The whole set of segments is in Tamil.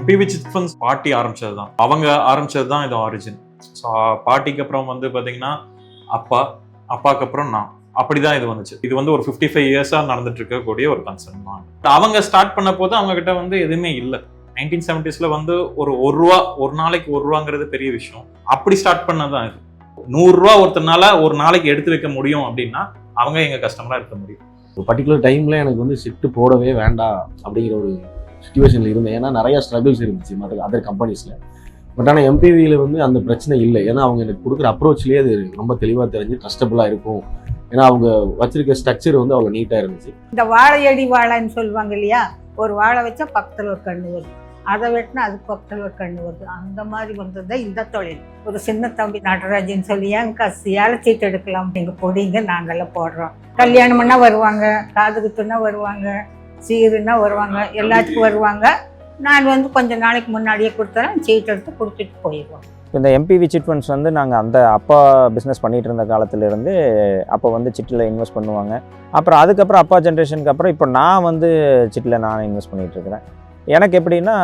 பிவி சிட் ஃபண்ட்ஸ் பாட்டி ஆரம்பிச்சது தான். அவங்க ஆரம்பிச்சது தான் இது ஆரிஜின். ஸோ பாட்டிக்கு அப்புறம் வந்து பார்த்தீங்கன்னா அப்பாவுக்கு அப்புறம் நான், அப்படிதான் இது வந்துச்சு. இது வந்து ஒரு 55 இயர்ஸா நடந்துட்டு இருக்கக்கூடிய ஒரு கன்சர்ன் தான். அவங்க ஸ்டார்ட் பண்ண போது அவங்க கிட்ட வந்து எதுவுமே இல்லை. 1970s வந்து ஒரு ரூபா, ஒரு நாளைக்கு ₹1 பெரிய விஷயம். அப்படி ஸ்டார்ட் பண்ணதான் இது. ₹100 ஒருத்தனால ஒரு நாளைக்கு எடுத்து வைக்க முடியும் அப்படின்னா அவங்க எங்க கஸ்டமரா இருக்க முடியும். ஒரு பர்டிகுலர் டைம்ல எனக்கு வந்து ஷிஃப்ட் போடவே வேண்டாம் அப்படிங்கிற ஒரு சுச்சுவேஷன்ல இருந்தேன். ஏன்னா நிறைய ஸ்ட்ரகிள்ஸ் இருந்துச்சு மற்ற அதர் கம்பெனிஸ்ல. பட் ஆனால் எம்பிவியில் வந்து அந்த பிரச்சனை இல்லை. ஏன்னா அவங்க எனக்கு கொடுக்குற அப்ரோச்லேயே அது ரொம்ப தெளிவாக தெரிஞ்சு ட்ரஸ்டபுளாக இருக்கும். ஏன்னா அவங்க வச்சிருக்க ஸ்ட்ரக்சர் வந்து அவ்வளோ நீட்டாக இருந்துச்சு. இந்த வாழையடி வாழைன்னு சொல்லுவாங்க இல்லையா, ஒரு வாழை வச்சா பக்கத்தில் ஒரு கண்ணு வருது, அதை வெட்டினா அதுக்கு பக்கத்தில் ஒரு கண்ணு வருது. அந்த மாதிரி வந்தது இந்த தொழில். ஒரு சின்ன தம்பி நடராஜன் சொல்லி ஏன் கசியால் சீட்டு எடுக்கலாம், நீங்கள் பொடிங்க நாங்கள்லாம் போடுறோம். கல்யாணம்னா வருவாங்க, காது குத்துனா வருவாங்க, சீருன்னா வருவாங்க, எல்லாத்துக்கும் வருவாங்க. நான் வந்து கொஞ்சம் நாளைக்கு முன்னாடியே கொடுத்துறேன், சீட் எடுத்து கொடுத்துட்டு போயிடுவோம். இந்த எம்பிவி சிட் ஃபண்ட்ஸ் வந்து நாங்கள் அந்த அப்பா பிஸ்னஸ் பண்ணிகிட்டு இருந்த காலத்துலேருந்து அப்போ வந்து சிட்டில் இன்வெஸ்ட் பண்ணுவாங்க. அப்புறம் அதுக்கப்புறம் அப்பா ஜென்ரேஷனுக்கு அப்புறம் இப்போ நான் வந்து சிட்டில் நான் இன்வெஸ்ட் பண்ணிகிட்ருக்கிறேன். எனக்கு எப்படின்னா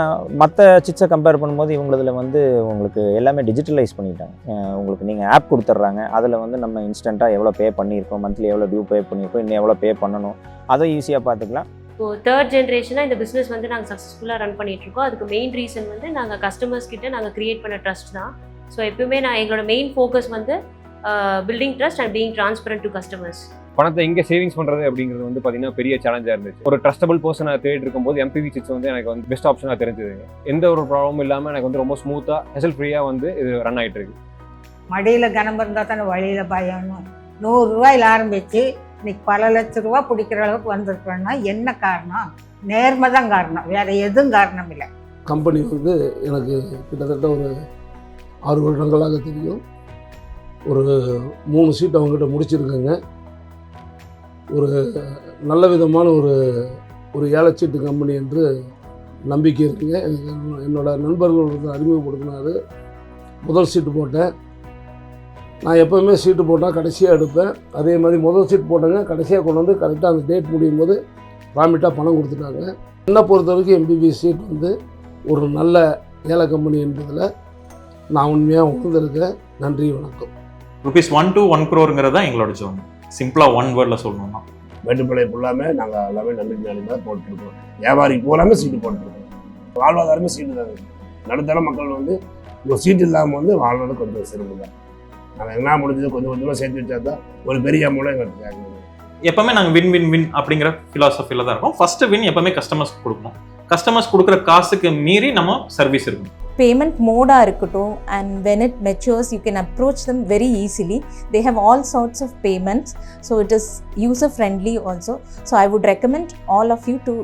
மற்ற சிட்ஸை கம்பேர் பண்ணும்போது இவங்களதில் வந்து உங்களுக்கு எல்லாமே டிஜிட்டலைஸ் பண்ணிட்டாங்க. உங்களுக்கு நீங்கள் ஆப் கொடுத்துட்றாங்க, அதில் வந்து நம்ம இன்ஸ்டண்ட்டாக எவ்வளோ பே பண்ணியிருக்கோம், மந்த்லி எவ்வளோ டியூ பே பண்ணியிருக்கோம், இன்னும் எவ்வளோ பே பண்ணணும், அதை ஈஸியாக பார்த்துக்கலாம். ஸோ 3rd ஜென்ரேஷனாக இந்த பிஸ்னஸ் வந்து நாங்கள் சக்ஸஸ்ஃபுல்லாக ரன் பண்ணிகிட்ருக்கோம். அதுக்கு மெயின் ரீசன் வந்து நாங்கள் கஸ்டமர்ஸ் கிட்ட நாங்கள் க்ரியேட் பண்ண ட்ரஸ்ட் தான். ஸோ எப்பவுமே எங்களோட மெயின் ஃபோக்கஸ் வந்து building trust and being transparent to customers. பணத்தை எங்கே சேவிங்ஸ் பண்ணுறது அப்படிங்கிறது வந்து பார்த்தீங்கன்னா பெரிய சேலஞ்சாக இருந்துச்சு. ஒரு ட்ரஸ்டபிள் பர்சனாக தேடி இருக்கும்போது எம்பிவி சிட்ஸ் வந்து எனக்கு வந்து பெஸ்ட் ஆப்ஷனாக தெரிஞ்சதுங்க. எந்த ஒரு ப்ராப்ளமும் இல்லாமல் எனக்கு வந்து ரொம்ப ஸ்மூத்தாக ஹெசல் ஃப்ரீயாக வந்து இது ரன் ஆகிட்டு இருக்கு. மடியில் கனம் இருந்தால் தானே வழியில் பயம்னு ₹100 ஆரம்பித்து இன்னைக்கு பல லட்ச ரூபா பிடிக்கிற அளவுக்கு வந்திருக்கிறோன்னா என்ன காரணம்? நேர்மை தான் காரணம், வேற எதுவும் காரணம் இல்லை. கம்பெனி வந்து எனக்கு கிட்டத்தட்ட ஒரு 6 வருடங்களாக தெரியும். ஒரு 3 சீட் அவங்ககிட்ட முடிச்சிருக்கேங்க. ஒரு நல்ல விதமான ஒரு ஏழை சீட்டு கம்பெனி என்று நம்பிக்கை இருக்குங்க. என்னோடய நண்பர்கள் வந்து அறிமுகப்படுத்தினார். முதல் சீட்டு போட்டேன். நான் எப்போவுமே சீட்டு போட்டால் கடைசியாக எடுப்பேன். அதே மாதிரி முதல் சீட் போட்டேங்க, கடைசியாக கொண்டு வந்து கரெக்டாக அந்த டேட் முடியும் போது ப்ராமிட்டாக பணம் கொடுத்துட்டாங்க. என்னை பொறுத்த வரைக்கும் எம்பிவி சீட் வந்து ஒரு நல்ல ஏழை கம்பெனி என்பதில் நான் உண்மையாக உணர்ந்திருக்கேன். நன்றி, வணக்கம். ₹1 to 1 crore தான் எங்களோட ஜோன். சிம்பிளாக ஒன் வேர்டில் சொல்லணும்னா மேட்டுப்பாளையம் ஃபுல்லாமே நாங்கள் எல்லாமே நம்பிக்கை நாளில் போட்டுருக்கோம். வியாபாரி பூராமே சீட்டு போட்டுருக்கோம். வாழ்வாதாரமே சீட்டு தாங்க. நடுத்தர மக்கள் வந்து ஒரு சீட்டு இல்லாமல் வந்து வாழ்வது கொஞ்சம் சிரமம் தான். நாங்கள் என்ன முடிஞ்சது கொஞ்சம் கொஞ்சமாக சேர்த்து வச்சா தான் ஒரு பெரிய அமௌண்ட்டாக எங்களுக்கு தேவைப்படுது. எப்பவுமே நாங்கள் வின் வின் வின் அப்படிங்கிற ஃபிலாசபியில் தான் இருக்கும். ஃபர்ஸ்ட் வின் எப்பவுமே கஸ்டமர்ஸ் கொடுக்கணும். கஸ்டமர்ஸ் கொடுக்குற காசுக்கு மீறி நம்ம சர்வீஸ் இருக்கணும். பேமெண்ட் மோடாக இருக்கட்டும், and when it matures you can approach them very easily. They have all sorts of payments, so it is user friendly also. So I would recommend all of you to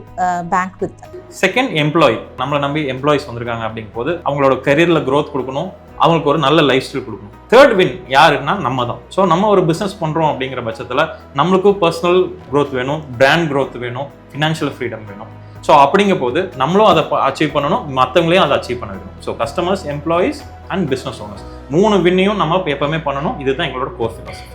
bank with them. Second, employee. நம்மளை நம்பி எம்ப்ளாயிஸ் வந்திருக்காங்க அப்படிங்கும் போது அவங்களோட கரியரில் க்ரோத் கொடுக்கணும், அவங்களுக்கு ஒரு நல்ல லைஃப் ஸ்டைல் கொடுக்கணும். தேர்ட் வின் யாருன்னா நம்ம தான். ஸோ நம்ம ஒரு பிஸ்னஸ் பண்ணுறோம் அப்படிங்கிற பட்சத்தில் நம்மளுக்கும் பர்சனல் க்ரோத் வேணும், பிராண்ட் க்ரோத் வேணும், ஃபினான்ஷியல் ஃப்ரீடம் வேணும். ஸோ அப்படிங்க போது நம்மளும் அதை அச்சீவ் பண்ணணும், மற்றவங்களையும் அதை அச்சீவ் பண்ண வேணும். So customers, employees and business owners 3 வின்னையும் நம்ம எப்பவுமே பண்ணணும். இதுதான் எங்களோட கோர் ஃபிலாசபி.